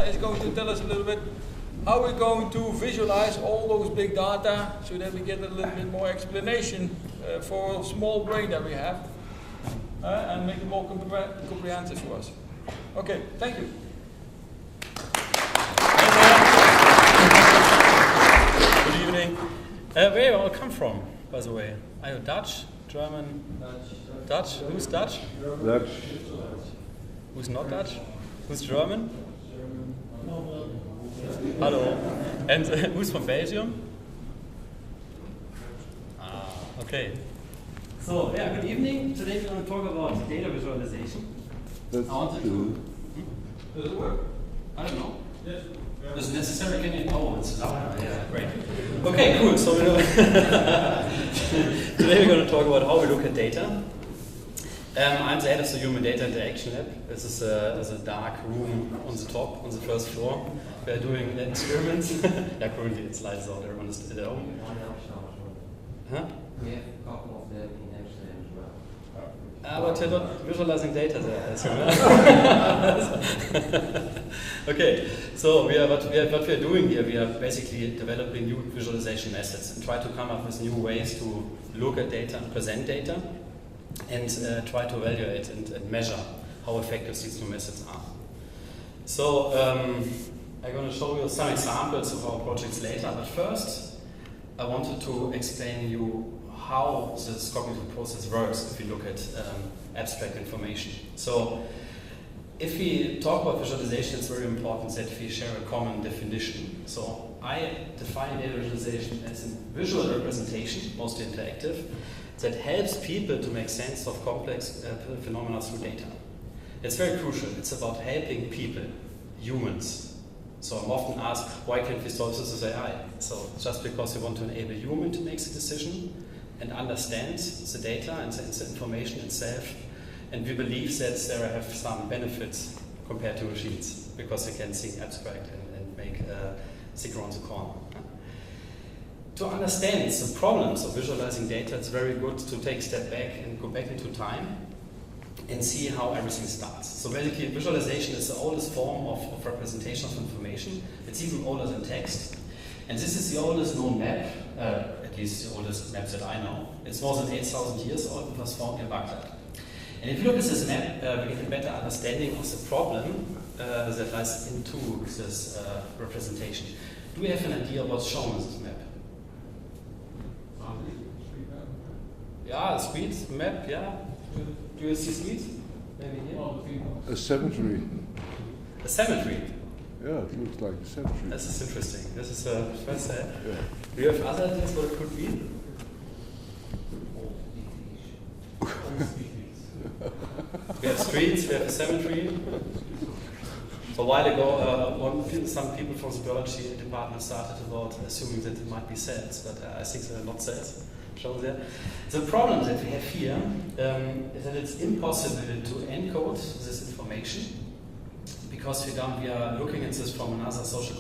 is going to tell us a little bit how we're going to visualize all those big data so that we get a little bit more explanation for a small brain that we have and make it more comprehensive for us. Okay, thank you. Good evening. Where you all come from, by the way? Are you Dutch, German? Dutch? Who's Dutch? Dutch. Who's not Dutch? Who's German? Hello. And who's from Belgium? Ah, okay. So, yeah, good evening. Today we're going to talk about data visualization. That's true. Does it work? I don't know. Yes. Is it necessary? Can you? Oh, it's loud. Yeah, great. Okay, cool. So today we're going to talk about how we look at data. I'm the head of the Human Data Interaction Lab. This is a dark room on the top, on the first floor. We are doing experiments. Yeah, currently it's lights out. Everyone is at home. Huh? We have a couple of them in Amsterdam as well. But you're not visualizing data there. Okay, so what we are doing here, we are basically developing new visualization methods and try to come up with new ways to look at data and present data and try to evaluate and measure how effective these new methods are. So I'm going to show you some examples of our projects later, but first I wanted to explain you how this cognitive process works if we look at abstract information. So if we talk about visualization, it's very important that we share a common definition. So I define data visualization as a visual representation, mostly interactive, that helps people to make sense of complex phenomena through data. It's very crucial. It's about helping people, humans. So I'm often asked, why can't we solve this with AI? So just because we want to enable human to make the decision and understand the data and the information itself, and we believe that there have some benefits compared to machines because they can think abstract and make think around the corner. To understand the problems of visualizing data, it's very good to take a step back and go back into time and see how everything starts. So basically, visualization is the oldest form of representation of information. It's even older than text. And this is the oldest known map, at least the oldest map that I know. It's more than 8,000 years old. It was found in Baghdad. And if you look at this map, we get a better understanding of the problem that lies into this representation. Do we have an idea of what's shown on this map? Yeah, a street map, yeah. Do you see streets? Maybe here? A cemetery. A cemetery? Yeah, it looks like a cemetery. This is interesting. This is first. Yeah. Do you have other ideas what it could be? We have streets, we have a cemetery. So a while ago, some people from the biology department started about assuming that it might be cells, but I think they're not cells. Shown there. The problem that we have here is that it's impossible to encode this information because we are looking at this from another social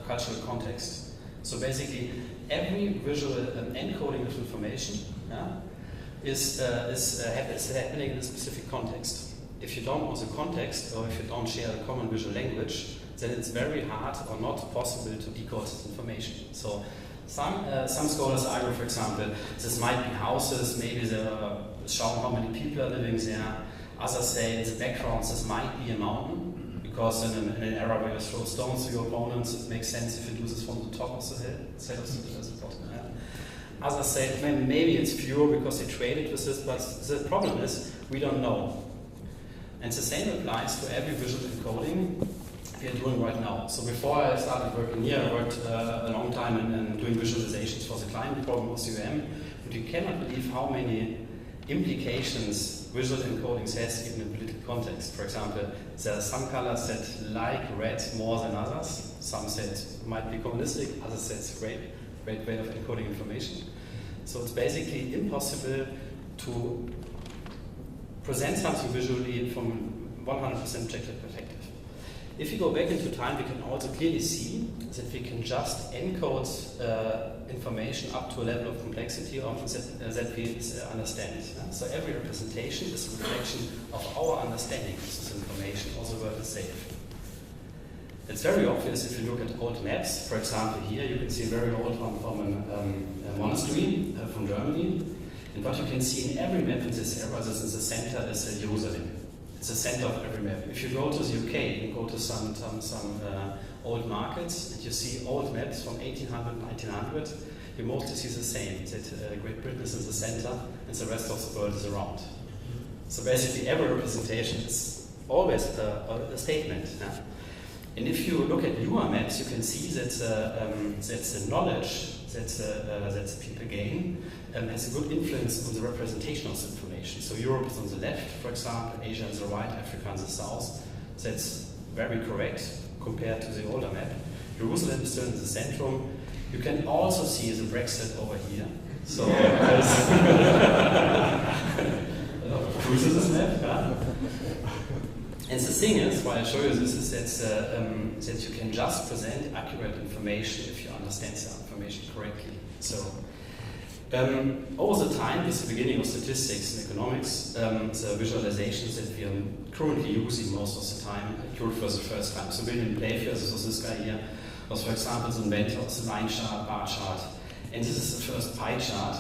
cultural context. So basically, every visual encoding of information is happening in a specific context. If you don't know the context or if you don't share a common visual language, then it's very hard or not possible to decode this information. So some scholars argue, for example, this might be houses, maybe they're showing how many people are living there. Others say in the background this might be a mountain, because in an era where you throw stones to your opponents, it makes sense if you do this from the top of the hill instead of the bottom. Others say maybe it's pure because they traded with this, but the problem is we don't know. And the same applies to every visual encoding we are doing right now. So before I started working here, I worked a long time in doing visualizations for the client program of UM, but you cannot believe how many implications visual encodings has even in political context. For example, there are some colors that like red more than others. Some say it might be communistic, others say it's a great way of encoding information. So it's basically impossible to present something visually from 100% objective perspective. If you go back into time, we can also clearly see that we can just encode information up to a level of complexity that we understand. So every representation is a reflection of our understanding of this information, also word is safe. It's very obvious if you look at old maps. For example, here you can see a very old one from a monastery from Germany. And what you can see in every map in this area, this is the center, is Jerusalem. It's the center of every map. If you go to the UK and go to some old markets, and you see old maps from 1800, 1900, you mostly see the same, that Great Britain is in the center and the rest of the world is around. So basically every representation is always a statement. And if you look at newer maps, you can see that the knowledge that the people gain has a good influence on the representation of the information. So Europe is on the left, for example, Asia on the right, Africa on the south. That's very correct compared to the older map. Jerusalem is still in the centrum. You can also see the Brexit over here. So there's a lot of truth in this map. Yeah? And the thing is, why I show you this, is that you can just present accurate information if you understand the information correctly. So over the time, with the beginning of statistics and economics, the visualizations that we are currently using most of the time occurred for the first time. So William Playfair, this was this guy here, was for example the inventor of the line chart, bar chart. And this is the first pie chart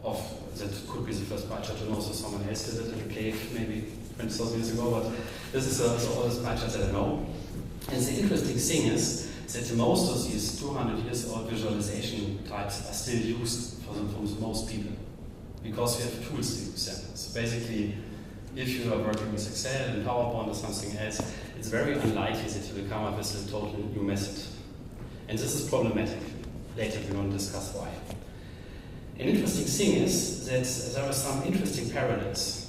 of, that could be the first pie chart, who knows if someone else did it in a cave maybe 20,000 years ago, but this is the oldest pie chart that I know. And the interesting thing is that most of these 200 years old visualization types are still used from most people, because we have tools to use them. So basically, if you are working with Excel and PowerPoint or something else, it's very unlikely that you will come up with a total new method. And this is problematic. Later we're going to discuss why. An interesting thing is that there are some interesting parallels.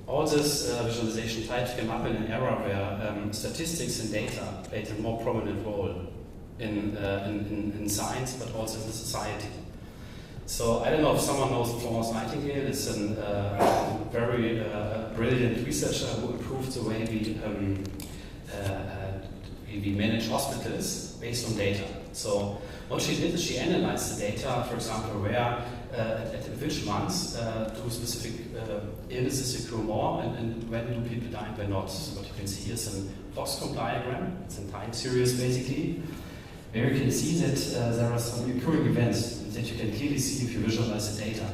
All these visualization types came up in an era where statistics and data played a more prominent role in science, but also in the society. So I don't know if someone knows Florence Nightingale. It's a very brilliant researcher who improved the way we manage hospitals based on data. So what she did is she analyzed the data, for example, where at which months do specific illnesses occur more, and when do people die and when not. So what you can see here is a Foxcomb diagram. It's a time series basically, where you can see that there are some occurring events that you can clearly see if you visualize the data.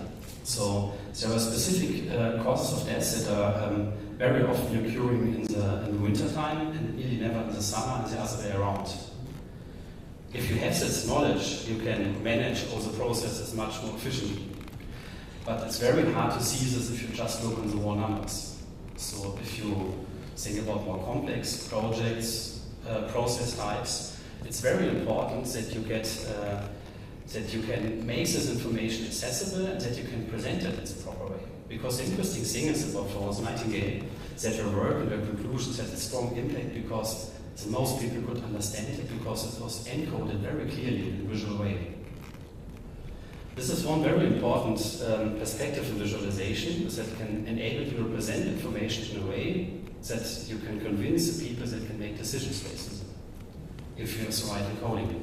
So there are specific causes of death that are very often occurring in the winter time and nearly never in the summer, and the other way around. If you have this knowledge, you can manage all the processes much more efficiently. But it's very hard to see this if you just look on the raw numbers. So if you think about more complex projects, process types, it's very important that you get that you can make this information accessible and that you can present it in the proper way. Because the interesting thing is about Florence Nightingale that her work and her conclusions had a strong impact because most people could understand it because it was encoded very clearly in a visual way. This is one very important perspective in visualization, is that it can enable you to present information in a way that you can convince the people that can make decisions based on it, if you have the right encoding.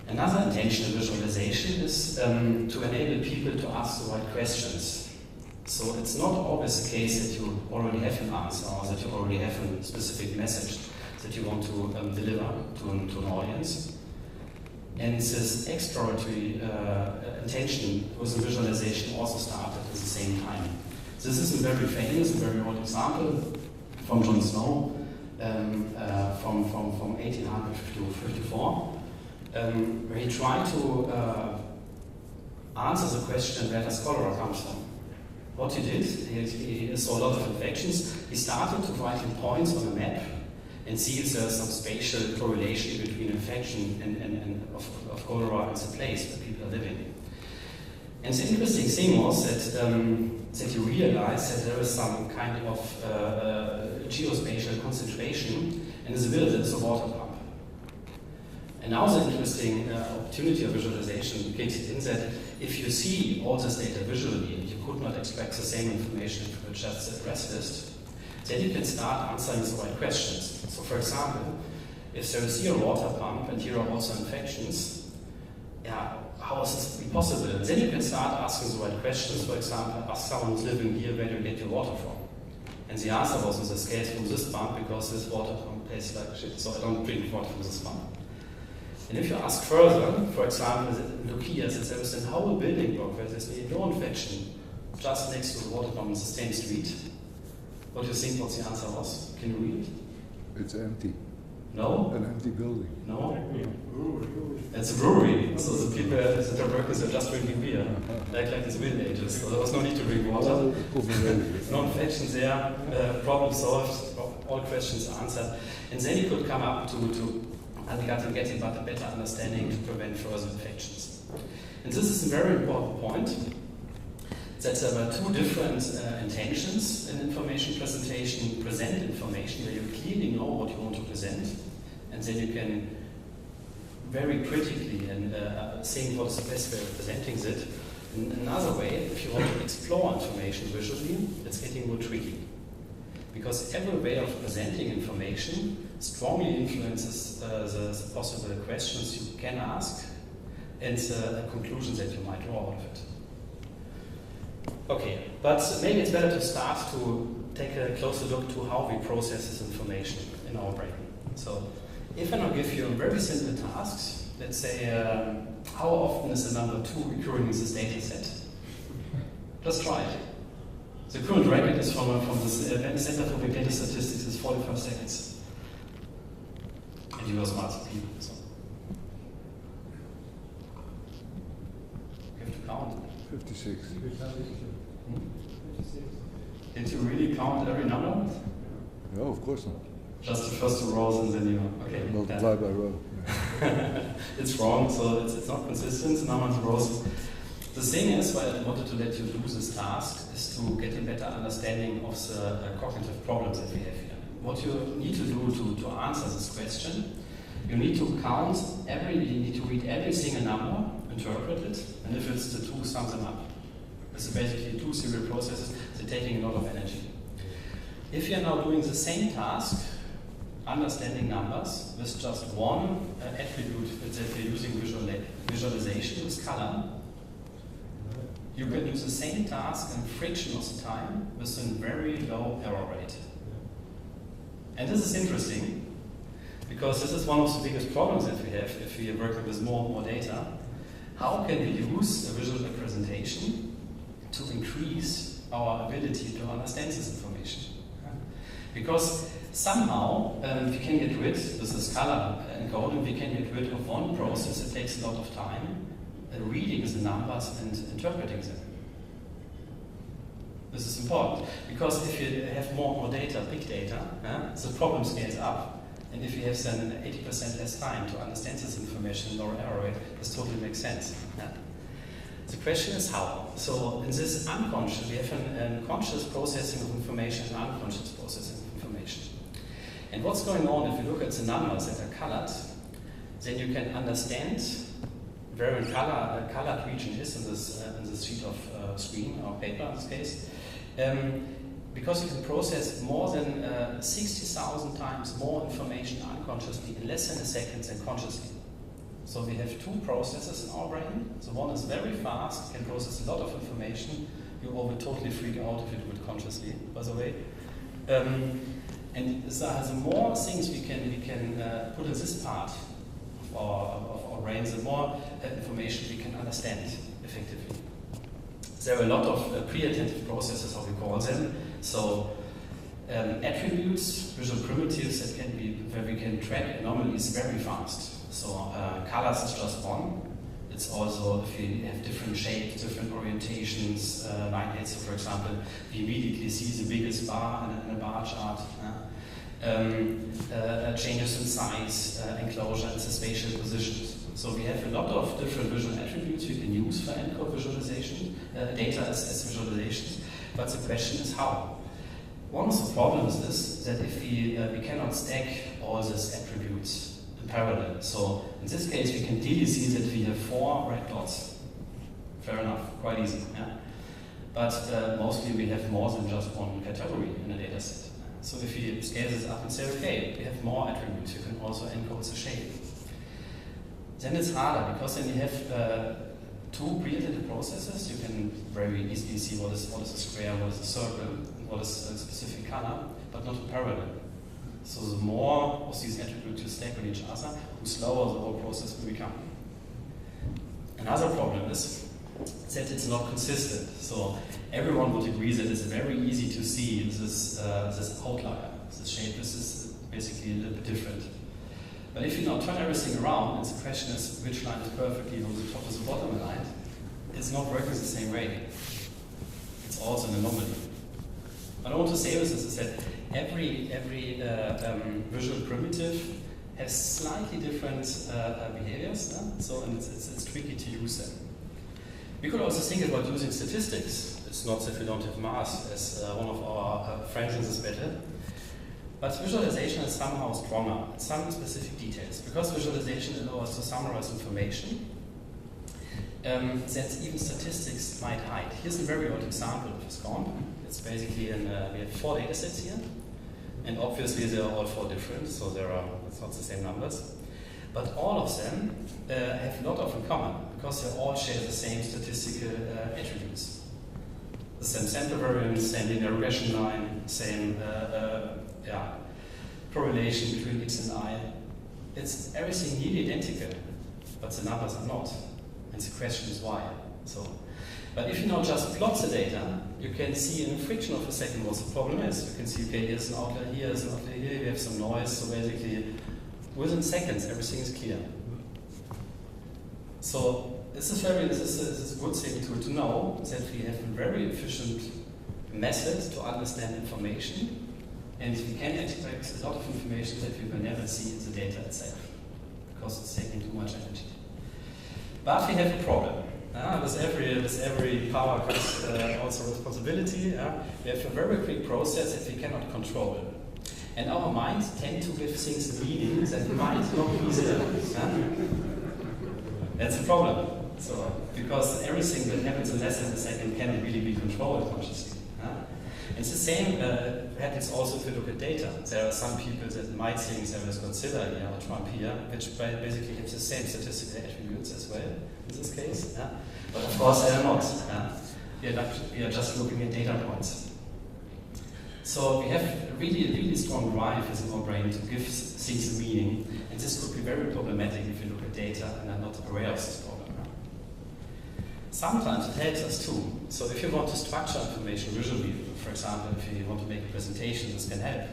Another intention of visualization is to enable people to ask the right questions. So it's not always the case that you already have an answer or that you already have a specific message that you want to deliver to an audience. And this exploratory intention with the visualization also started at the same time. This is a very famous, very old example from John Snow from 1854. Where he tried to answer the question where does cholera come from. What he did, he saw a lot of infections. He started to write in points on a map and see if there's some spatial correlation between infection and of cholera and the place where people are living. And the interesting thing was that you realized that there is some kind of geospatial concentration, and in the middle there is a water pump. And now the interesting opportunity of visualization kicks in that if you see all this data visually, and you could not extract the same information from just the address list, then you can start answering the right questions. So for example, if there is here a water pump and here are also infections, how is this possible? And then you can start asking the right questions. For example, ask someone who's living here, where do you get your water from? And the answer was in the scales from this pump, because this water tastes like shit, so I don't drink water from this pump. And if you ask further, for example, look here, there is a whole building block where there's no infection just next to the water pump on the same street. What do you think what the answer was? Can you read it? It's empty. No? An empty building. No? It's a brewery, so the people that are workers are just drinking beer, like these Middle Ages, so there was no need to drink water. No infections there, problem solved, all questions answered. And then you could come up to getting but a better understanding to prevent further infections. And this is a very important point, that there were two different intentions in information presentation. Present information where you clearly know what you want to present, and then you can very critically and think what is the best way of presenting it. In another way, if you want to explore information visually, it's getting more tricky. Because every way of presenting information strongly influences the possible questions you can ask and the conclusions that you might draw out of it. Okay, but maybe it's better to start to take a closer look to how we process this information in our brain. So, if I now give you very simple tasks, let's say, how often is the number 2 recurring in this data set? Just try it. The current record is from the Center for Big Data Statistics is 45 seconds. And you are smart people, so. You have to count. 56. Did you really count every number? No, of course not. Just the first 2 rows and then you, okay. Multiply by row. It's wrong, so it's not consistent, number of rows. The thing is, why I wanted to let you do this task, is to get a better understanding of the cognitive problems that we have here. What you need to do to answer this question, you need to count you need to read every single number, interpret it, and if it's the 2, sum them up. This is basically 2 serial processes, they're taking a lot of energy. If you're now doing the same task, understanding numbers, with just one attribute that you're using visualization with color, you can do the same task in a fraction of the time with a very low error rate. And this is interesting, because this is one of the biggest problems that we have if we are working with more and more data. How can we use a visual representation to increase our ability to understand this information? Because somehow we can get rid, with this color encoding, we can get rid of one process that takes a lot of time, reading the numbers and interpreting them. This is important, because if you have more data, big data, the problem scales up. And if you have then 80% less time to understand this information, lower error rate, this totally makes sense. The question is how. So in this unconscious, we have an conscious processing of information and unconscious processing of information. And what's going on, if you look at the numbers that are colored, then you can understand where a colored region is in this sheet of screen or paper in this case, because you can process more than 60,000 times more information unconsciously in less than a second than consciously. So we have 2 processes in our brain. So one is very fast, can process a lot of information. You all would totally freak out if you do it consciously, by the way. And the more things we can put in this part of our brains, the more information we can understand effectively. There are a lot of pre-attentive processes, how we call them. So attributes, visual primitives that can be where we can track anomalies very fast. So colors is just one. It's also if you have different shapes, different orientations, like that. So for example, we immediately see the biggest bar in a bar chart. Changes in size, enclosure, and the spatial positions. So we have a lot of different visual attributes we can use for ENCODE visualization, data as visualizations, but the question is how. One of the problems is that if we cannot stack all these attributes in parallel. So in this case, we can clearly see that we have 4 red dots. Fair enough, quite easy. Yeah? But mostly we have more than just one category in a data set. So if you scale this up and say, okay, we have more attributes, you can also encode the shape. Then it's harder, because then you have 2 pre-attentive processes. You can very easily see what is a square, what is a circle, and what is a specific color, but not in parallel. So the more of these attributes you stack on each other, the slower the whole process will become. Another problem is that it's not consistent. So everyone would agree that it's very easy to see this outlier. This shape is basically a little bit different. But if you now turn everything around, and the question is which line is perfectly from the top to the bottom aligned, it's not working the same way. It's also an anomaly. What I want to say with this is that every visual primitive has slightly different behaviors, so and it's tricky to use them. We could also think about using statistics. It's not that we don't have math, as one of our friends in this battle. But visualization is somehow stronger, some specific details. Because visualization allows us to summarize information that even statistics might hide. Here's a very old example of a SCOMP. It's basically we have 4 data sets here. And obviously they are all 4 different, so it's not the same numbers. But all of them have a lot of in common, because they all share the same statistical attributes. The same sample variance, same linear regression line, same correlation between x and I. It's everything nearly identical, but the numbers are not. And the question is why. But if you now just plot the data, you can see in a fraction of a second what the problem is. You can see, okay, here's an outlier here, here's an outlier here, we have some noise, so basically within seconds everything is clear. So this is a good thing to know, that we have a very efficient method to understand information, and we can extract a lot of information that we will never see in the data itself, because it's taking too much energy. But we have a problem. With every power comes also responsibility. We have a very quick process that we cannot control. And our minds tend to give things a meaning that might not be there. That's a problem. So, because everything that happens in less than a second can really be controlled consciously. It's the same happens also if you look at data. There are some people that might think there is Godzilla here or Trump here, which basically have the same statistical attributes as well in this case. But of course they are not. We are just looking at data points. So we have a really strong drive within our brain to give things a meaning, and this could be very problematic if you look at data and are not aware of this problem. Sometimes it helps us too. So if you want to structure information visually, for example, if you want to make a presentation, this can help.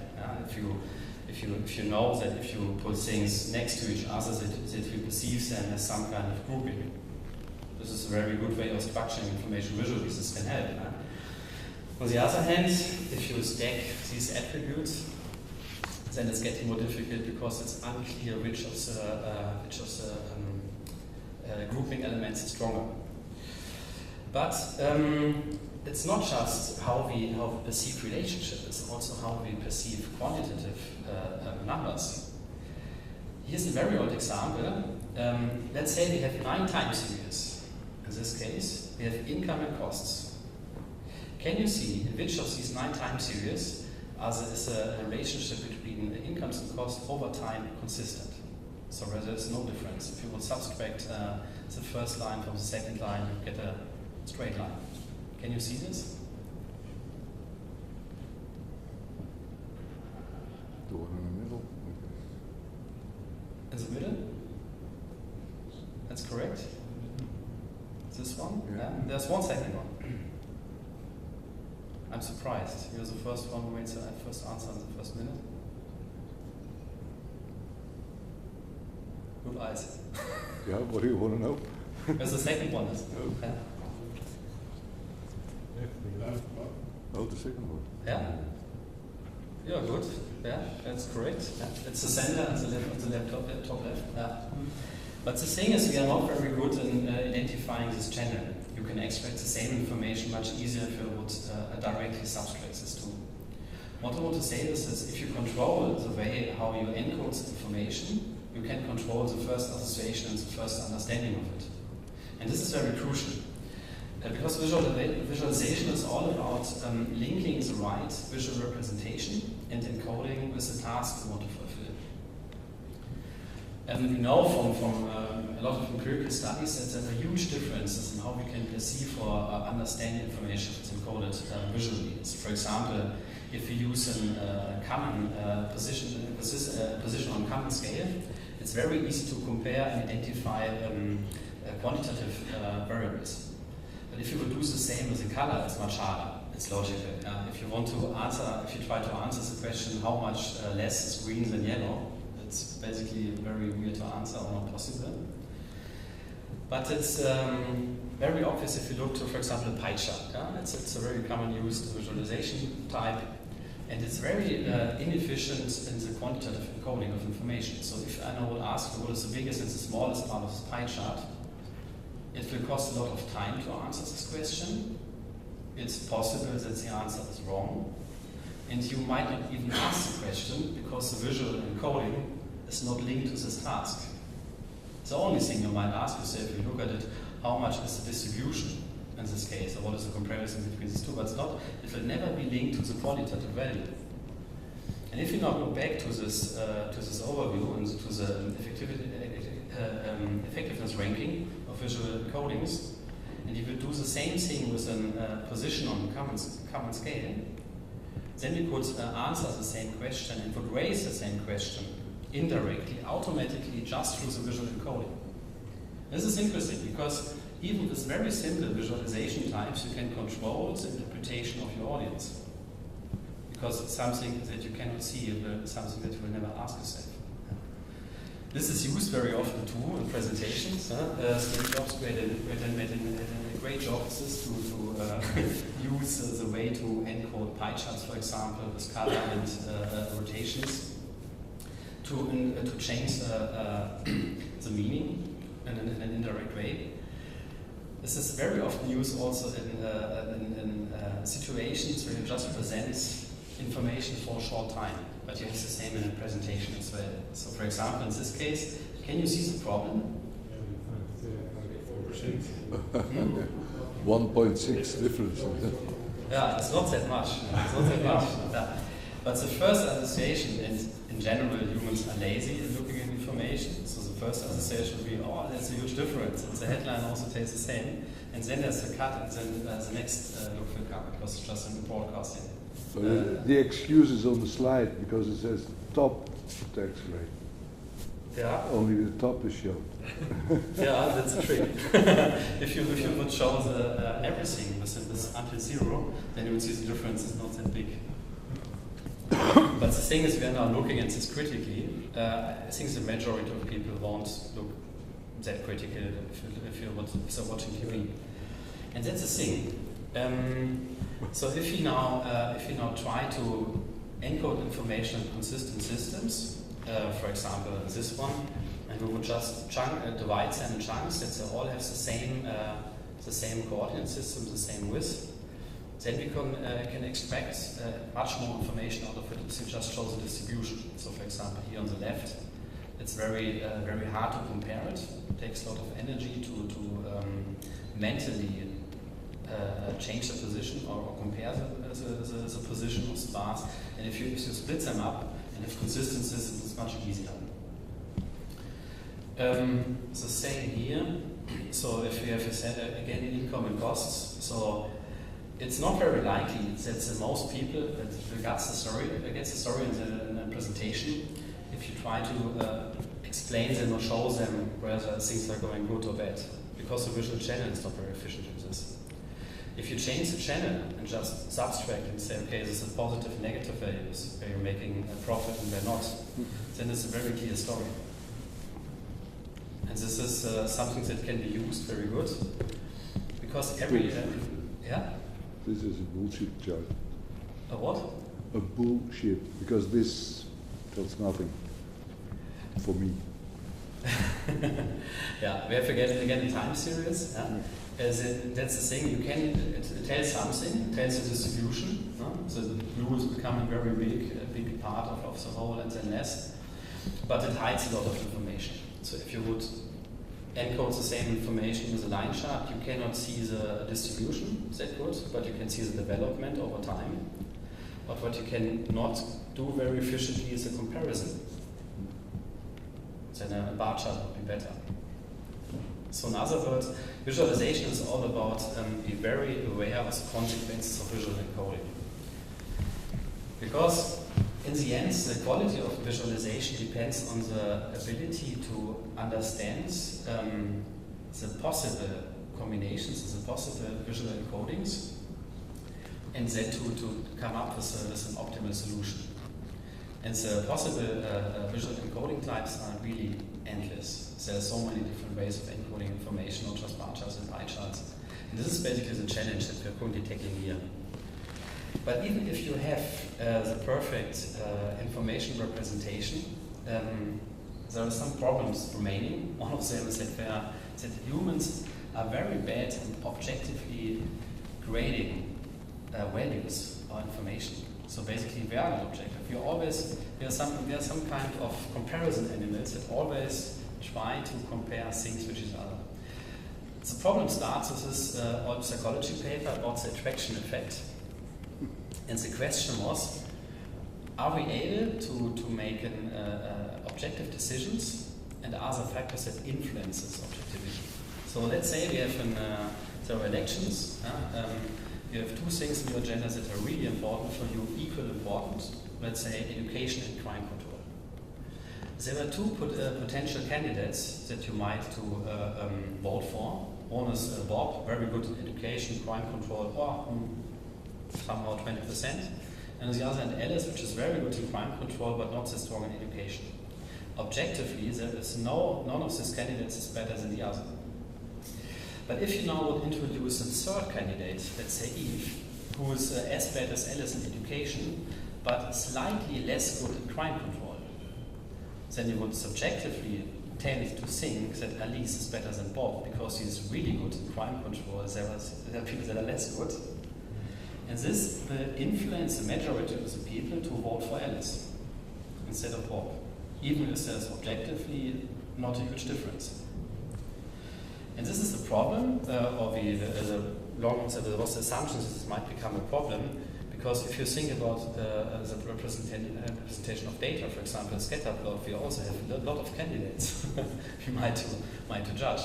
If you know that if you put things next to each other, that you perceive them as some kind of grouping. This is a very good way of structuring information visually. This can help. On the other hand, if you stack these attributes, then it's getting more difficult because it's unclear which of the grouping elements is stronger. But it's not just how we perceive relationship, it's also how we perceive quantitative numbers. Here's a very old example. Let's say we have 9 time series. In this case, we have income and costs. Can you see in which of these 9 time series is a relationship between the incomes and costs over time consistent? So where there's no difference. If you will subtract the first line from the second line, you get a straight line. Can you see this? The one in the middle. In the middle? That's correct. This one? Yeah. There's one second one. I'm surprised. You're the first one who made the first answer in the first minute. Good eyes. Yeah, what do you want to know? Where's the second one? Oh, the second one. Yeah. Yeah, good. Yeah, that's correct. Yeah. It's the center and the left on the top left. Yeah. But the thing is, we are not very good in identifying this channel. You can extract the same information much easier if you would directly subtract this too. What I want to say is that if you control the way how you encode the information, you can control the first association and the first understanding of it. And this is very crucial. Because visualization is all about linking the right visual representation. representation and encoding with the task we want to fulfill. What I want to say is that if you control the way how you encode the information, you can control the first understanding of it. And this is very crucial. Because visualization is all about linking the right visual representation and encoding with the task we want to fulfill. What I want to say is that if you control the way how you encode the information, you can control the first understanding of it. And this is very crucial. Because visualization is all about linking the right visual representation and encoding with the task we want to fulfill. And we know from a lot of empirical studies that there are huge differences in how we can perceive or understand information that's encoded visually. So for example, if we use a common position on common scale, it's very easy to compare and identify quantitative variables. But if you would do the same with a color, it's much harder. It's logical. If you want to answer, if you try to answer the question how much less is green than yellow, it's basically very weird to answer or not possible. But it's very obvious if you look to, for example, a pie chart. It's a very common used visualization type, and it's very inefficient in the quantitative encoding of information. So if I will ask you what is the biggest and the smallest part of this pie chart, it will cost a lot of time to answer this question. It's possible that the answer is wrong, and you might not even ask the question because the visual encoding is not linked to this task. The only thing you might ask yourself, if you look at it, how much is the distribution in this case, or what is the comparison between these two, but it's not, it will never be linked to the qualitative value. And if you now go back to this overview and to the effectiveness ranking of visual encodings, and you will do the same thing with a position on common scale, then we could answer the same question and would raise the same question indirectly, automatically, just through the visual encoding. This is interesting because even with very simple visualization types, you can control the interpretation of your audience. Because it's something that you cannot see, something that you will never ask yourself. This is used very often too in presentations. Steve Jobs made a great job with this to use the way to encode pie charts, for example, with color and rotations, to change the meaning in an indirect way. This is very often used also in situations where you just present information for a short time, but you have the same in a presentation as well. So for example, in this case, can you see the problem? 1.6 difference. Yeah, it's not that much. It's not that much. Yeah. But the first association, and in general humans are lazy in looking at information, so the first association would be, oh, that's a huge difference. And the headline also tells the same. And then there's the cut, and then the next look will come, because it's just in broadcasting. So the excuse is on the slide because it says top tax rate. Yeah. Only the top is shown. Yeah, that's a trick. If you would show the everything with this until 0, then you would see the difference is not that big. But the thing is, we are now looking at this critically. I think the majority of people won't look that critical if you're watching TV. And that's the thing. So if you now try to encode information in consistent systems, for example this one, and we would just divide them in chunks that they all have the same coordinate system, the same width, then we can extract much more information out of it if you just show the distribution. So for example here on the left, it's very hard to compare it. It takes a lot of energy to mentally change the position or compare the position of the bars. And if you split them up and have consistent systems, it's much easier. The same here. So if we have again income and costs, so it's not very likely that the most people that gets the story in the presentation, if you try to explain them or show them whether things are going good or bad, because the visual channel is not very efficient with this. If you change the channel and just subtract and say, okay, this is positive and negative values, where you're making a profit and they're not, then it's a very clear story. And this is something that can be used very good, because every, yeah? This is a bullshit chart. A what? A bullshit, because this tells nothing for me. Yeah, we have again a time series. Yeah? That's the thing, you can, it tells something, it tells the distribution. So the blue is becoming a very big part of the whole and then less. But it hides a lot of information. So if you would encode the same information with a line chart, you cannot see the distribution that good, but you can see the development over time. But what you cannot do very efficiently is a comparison. Then bar chart would be better. So in other words, visualization is all about being very aware of the consequences of visual encoding. Because in the end, the quality of visualization depends on the ability to understand the possible combinations, the possible visual encodings, and then to come up with an optimal solution. And the possible visual encoding types are really endless. There are so many different ways of encoding information, not just bar charts and pie charts. And this is basically the challenge that we're currently tackling here. But even if you have the perfect information representation, there are some problems remaining. One of them is that humans are very bad at objectively grading values or information. So basically, we are not objective. We are some kind of comparison animals that always try to compare things with each other. The problem starts with this old psychology paper about the attraction effect. And the question was, are we able to make objective decisions, and are there factors that influence this objectivity? So let's say we have there are elections. You have two things in your agenda that are really important for you, equal important. Let's say education and crime control. There are two potential candidates that you might vote for. One is Bob, very good in education, crime control, or somehow 20%. And on the other hand, Alice, which is very good in crime control, but not so strong in education. Objectively, there is none of these candidates is better than the other. But if you now would introduce a third candidate, let's say Eve, who is as bad as Alice in education, but slightly less good in crime control, then you would subjectively tend to think that Alice is better than Bob because he's really good in crime control. There are people that are less good. And this will influence the majority of the people to vote for Alice instead of Bob, even if there's objectively not a huge difference. And this is the problem, or there was the assumption that this might become a problem, because if you think about the representation of data, for example, scatter plot, we also have a lot of candidates we might to judge.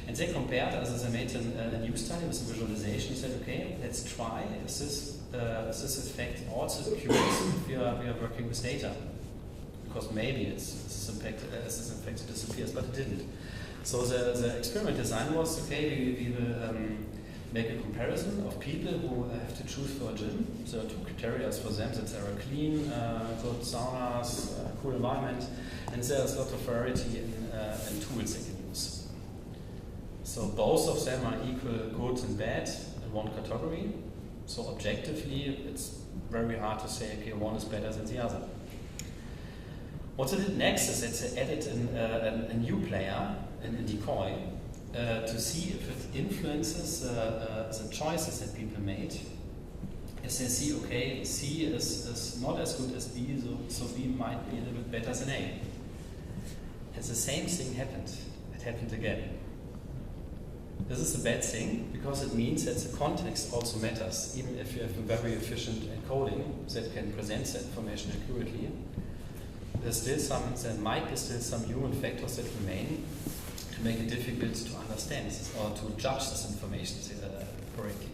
And they compared, as they made a new study with the visualization, said, okay, let's try if this effect also occurs if we are working with data. Because maybe this effect disappears, but it didn't. So the experiment design was, okay, we will make a comparison of people who have to choose for a gym. There are two criteria for them, that there are clean, good saunas, cool environment, and there's a lot of variety in tools they can use. So both of them are equal good and bad in one category. So objectively, it's very hard to say, okay, one is better than the other. What they did next is that they added a new player, a decoy, to see if it influences the choices that people made. If they see, okay, C is not as good as B, so B might be a little bit better than A. And the same thing happened. It happened again. This is a bad thing, because it means that the context also matters. Even if you have a very efficient encoding that can present the information accurately, there might be still some human factors that remain to make it difficult to understand this, or to judge this information correctly.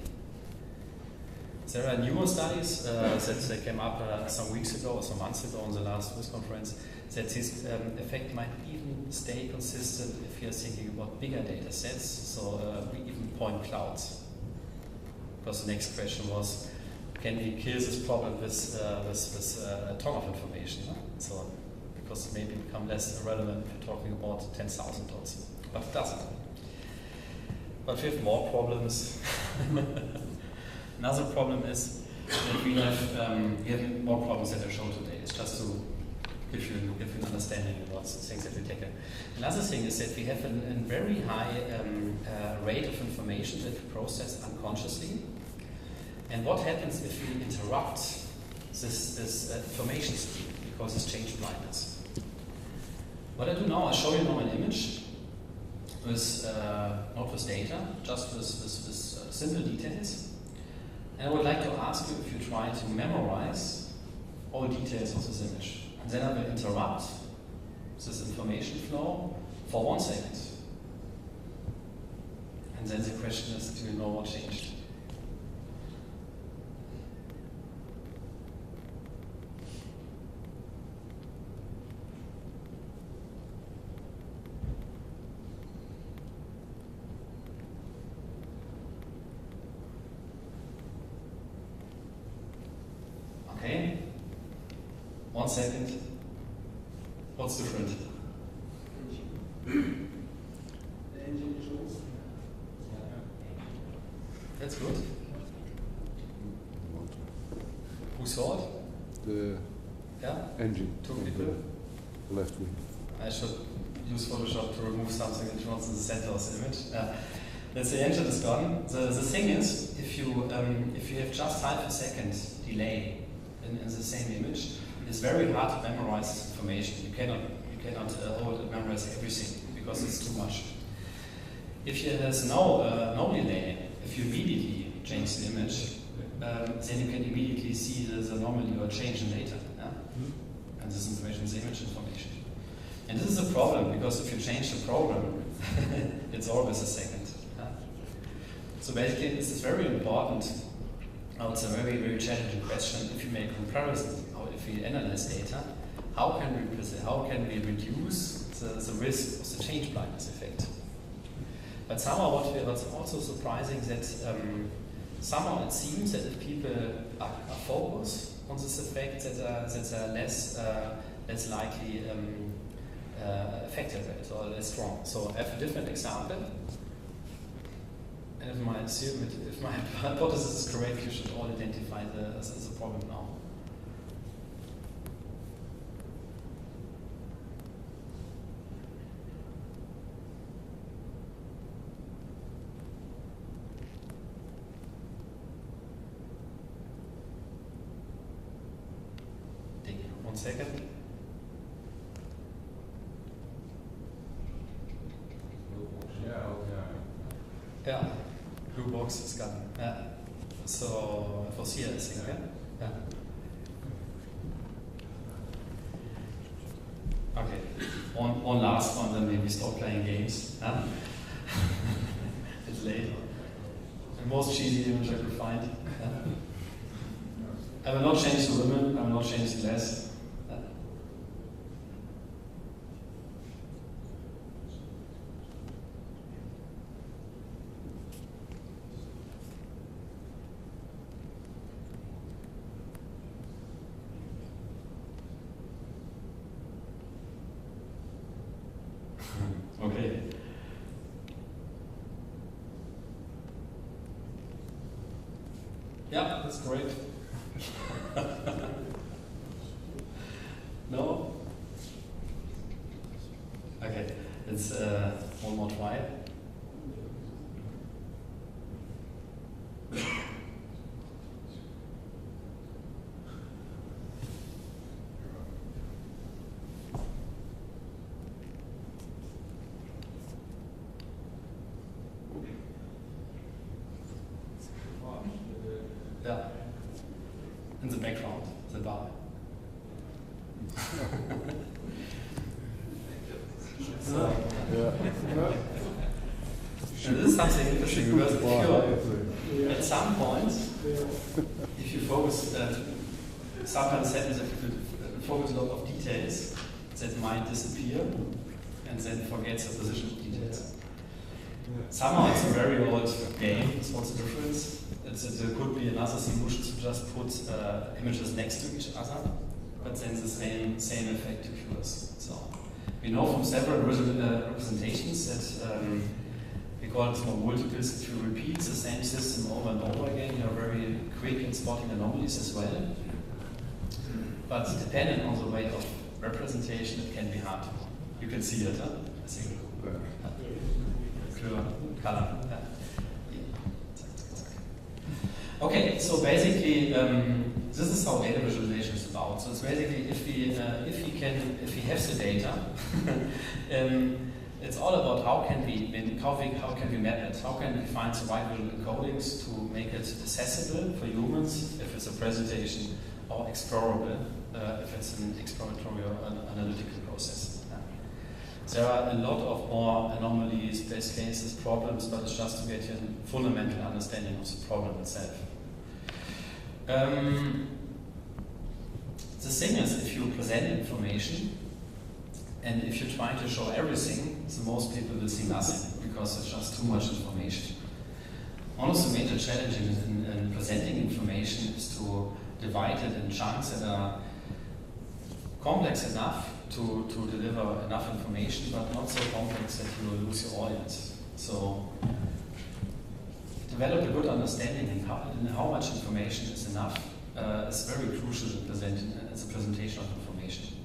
There are newer studies that came up some weeks ago or some months ago on the last BISS conference, that this effect might even stay consistent if you're thinking about bigger data sets, so we even point clouds. Because the next question was, can we kill this problem with a ton of information? Huh? So, because it maybe become less irrelevant if you're talking about 10,000 dots, but it doesn't. But we have more problems. Another problem is that we have more problems that I showed today. It's just to give you an understanding about the things that we tackle. Another thing is that we have a very high rate of information that we process unconsciously. And what happens if we interrupt this information stream because it's change blindness? What I do now, I show you now an image with not with data, just with simple details. And I would like to ask you if you try to memorize all details of this image. And then I will interrupt this information flow for 1 second. And then the question is, do you know what changed? Okay, 1 second. What's different? The engine controls. That's good. Who saw it? The Yeah? engine. Two on people? the left wing. I should use Photoshop to remove something that runs in the center of the image. That's the engine is gone. The thing is, if you have just half a second delay in the same image, it's very hard to memorize this information. You cannot hold and memorize everything because it's too much. If there's no delay, if you immediately change the image, then you can immediately see the anomaly or change in data. Yeah? And this information is image information. And this is a problem because if you change the program, it's always a second. Yeah? So basically, this is very important. It's a very, very challenging question. If you make a comparison, or if we analyze data, how can we reduce the risk of the change blindness effect? But somehow what's also surprising that somehow it seems that if people are focused on this effect, that are less likely affected by it or less strong. So I have a different example. And if my hypothesis is correct, you should all identify the problem now. Take 1 second. Yeah, blue box is gone. Yeah. So it was here, I think. Yeah. Okay. One last one, then maybe stop playing games. Yeah? It's late. The most cheesy image I could find. Yeah? I will not change the women. I will not change the glass. Okay. Yeah, that's great. No? Okay, it's one more try. Yeah. In the background, the bar. So, and this is something interesting because if you, at some point, if you focus, sometimes happens if you focus a lot of details, that might disappear and then forget the position of details. Somehow it's a very old game. What's the difference? There could be another solution to just put images next to each other, but then the same effect occurs. So we know from several representations that we call it small multiples. If you repeat the same system over and over again, you're very quick in spotting anomalies as well. But depending on the way of representation, it can be hard. You can see it, huh? I think. Color. Yeah. Okay, so basically, this is how data visualization is about. So it's basically if we have the data, it's all about how can we map it? How can we find the right visual encodings to make it accessible for humans if it's a presentation, or explorable if it's an exploratory or an analytical process. Yeah. there are a lot of more anomalies, best cases, problems, but it's just to get you a fundamental understanding of the problem itself. The thing is, if you present information, and if you try to show everything, so most people will see nothing, because it's just too much information. One of the major challenges in presenting information is to divide it in chunks that are complex enough to deliver enough information, but not so complex that you will lose your audience. So develop a good understanding in how much information is enough is very crucial as a presentation of information.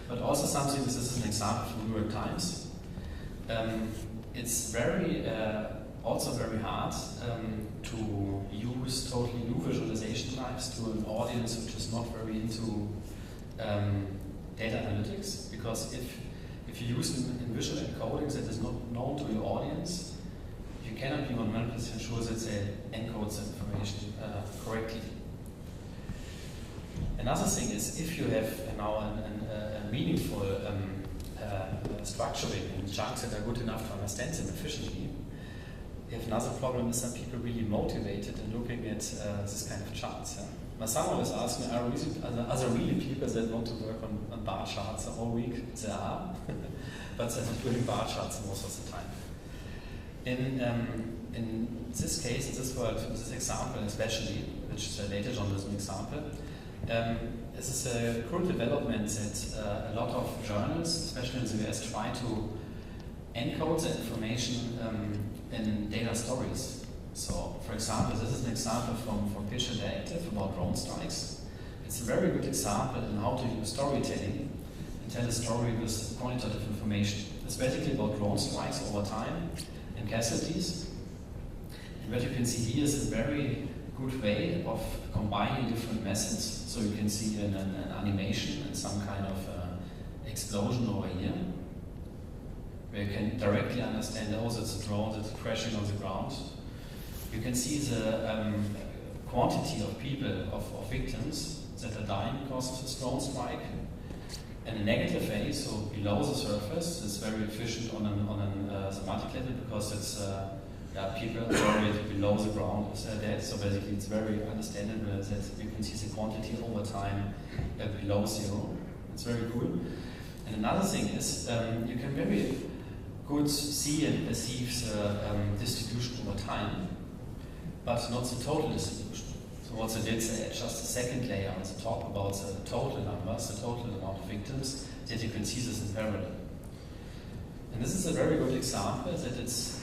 But also something, this is an example from New York Times. It's also very hard to use totally new visualization types to an audience which is not very into data analytics, because if you use them in visual encodings that is not known to your audience, you cannot be 100% sure that they encode the information correctly. Another thing is, if you have now a meaningful structuring in chunks that are good enough to understand them efficiently, you have another problem is that people really motivated in looking at this kind of charts. Yeah? My son always asks me, are there really people that want to work on bar charts the whole week? There are, but they're not doing bar charts most of the time. In this case, in this world, this example especially, which is a data journalism example, this is a cool development that a lot of journals, especially in the US, try to encode the information in data stories. So, for example, this is an example from Pitch Interactive about drone strikes. It's a very good example in how to use storytelling and tell a story with quantitative information. It's basically about drone strikes over time and casualties. And what you can see here is a very good way of combining different methods. So you can see an animation and some kind of explosion over here, where you can directly understand, oh, that's a drone that's crashing on the ground. You can see the quantity of people, of victims that are dying because of this drone strike. And a negative way, so below the surface, it's very efficient on a semantic level because it's people buried below the ground is dead. So basically, it's very understandable that you can see the quantity over time below zero. It's very cool. And another thing is you can very good see and perceive the distribution over time, but not the total distribution. So what they did, they add just a second layer on the top about the total numbers, the total amount of victims, that you can see this in parallel. And this is a very good example that it's,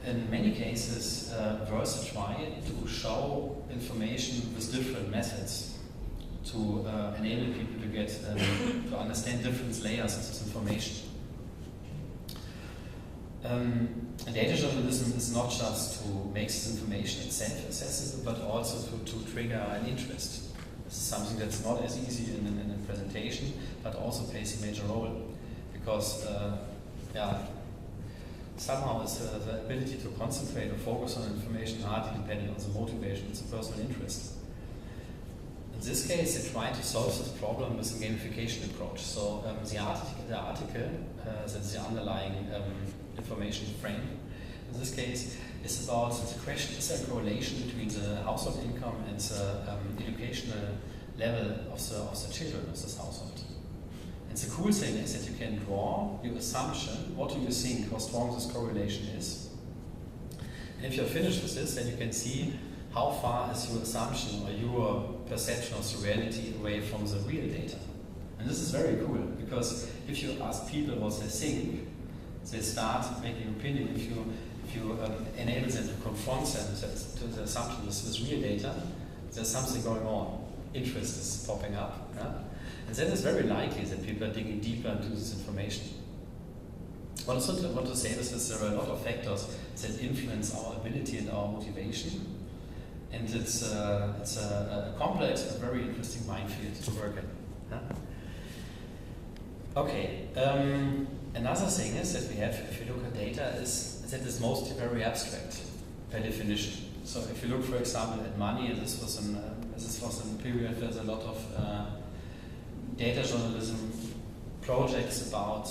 in many cases, worth a try to show information with different methods to enable people to get to understand different layers of this information. And data journalism is not just to make this information itself accessible, but also to trigger an interest. This is something that's not as easy in a presentation, but also plays a major role, because somehow it's the ability to concentrate or focus on information hardly depending on the motivation, it's a personal interest. In this case, they try to solve this problem with a gamification approach. So the article that's the underlying information frame, in this case, is about the question, is there a correlation between the household income and the educational level of the children of this household? And the cool thing is that you can draw your assumption, what do you think, how strong this correlation is. And if you're finished with this, then you can see how far is your assumption or your perception of the reality away from the real data. And this is very cool, because if you ask people what they think, they start making an opinion. If you enable them to confront them to the assumption with real data, there's something going on. Interest is popping up. Yeah? And then it's very likely that people are digging deeper into this information. What I want to say is there are a lot of factors that influence our ability and our motivation. And it's a complex but very interesting minefield to work in. Yeah? Okay. Another thing is that we have, if you look at data, is that it's mostly very abstract per definition. So if you look, for example, at money, this was a period where there's a lot of data journalism projects about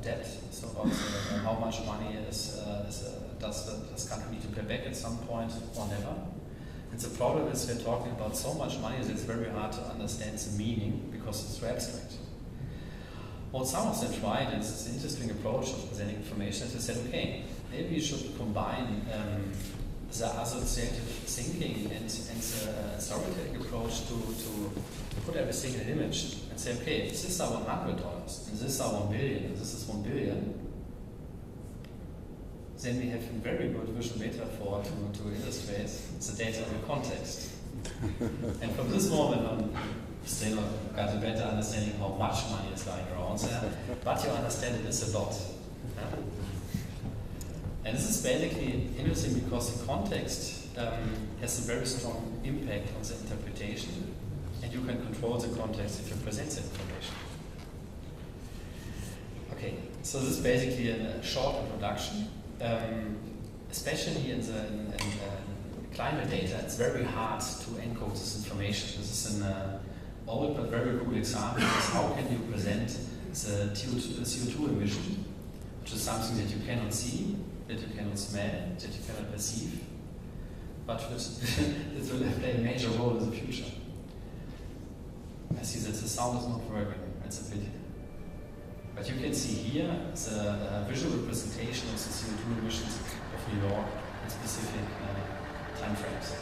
debt, so about how much money does country need to pay back at some point or never. And the problem is we're talking about so much money that it's very hard to understand the meaning because it's so abstract. What some of them tried, and it's an interesting approach of presenting information, is they said, okay, maybe we should combine the associative thinking and the storytelling approach to put everything in an image and say, okay, this is our $100, and this is our 1 billion, and this is 1 billion. Then we have a very good visual metaphor to illustrate the data in the context. And from this moment on, you still got a better understanding how much money is lying around there, but you understand it is a lot. Yeah? And this is basically interesting because the context has a very strong impact on the interpretation, and you can control the context if you present the information. Okay, so this is basically a short introduction. Especially in climate data, it's very hard to encode this information. This is an old but very cool example. Is how can you present the CO2 emission, which is something that you cannot see, that you cannot smell, that you cannot perceive, but which it will play a major role in the future. I see that the sound is not working. It's a pity. But you can see here the visual representation of the CO2 emissions of New York in specific time frames.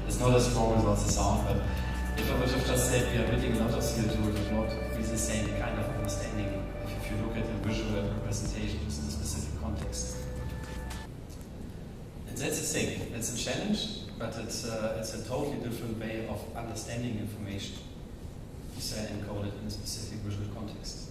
It's not as strong as what's the sound, but if I would have just said we are emitting a lot of CO2, it would not be the same kind of understanding if you look at the visual representations in a specific context. And that's the thing, it's a challenge, but it's a totally different way of understanding information if they encode it in a specific visual context.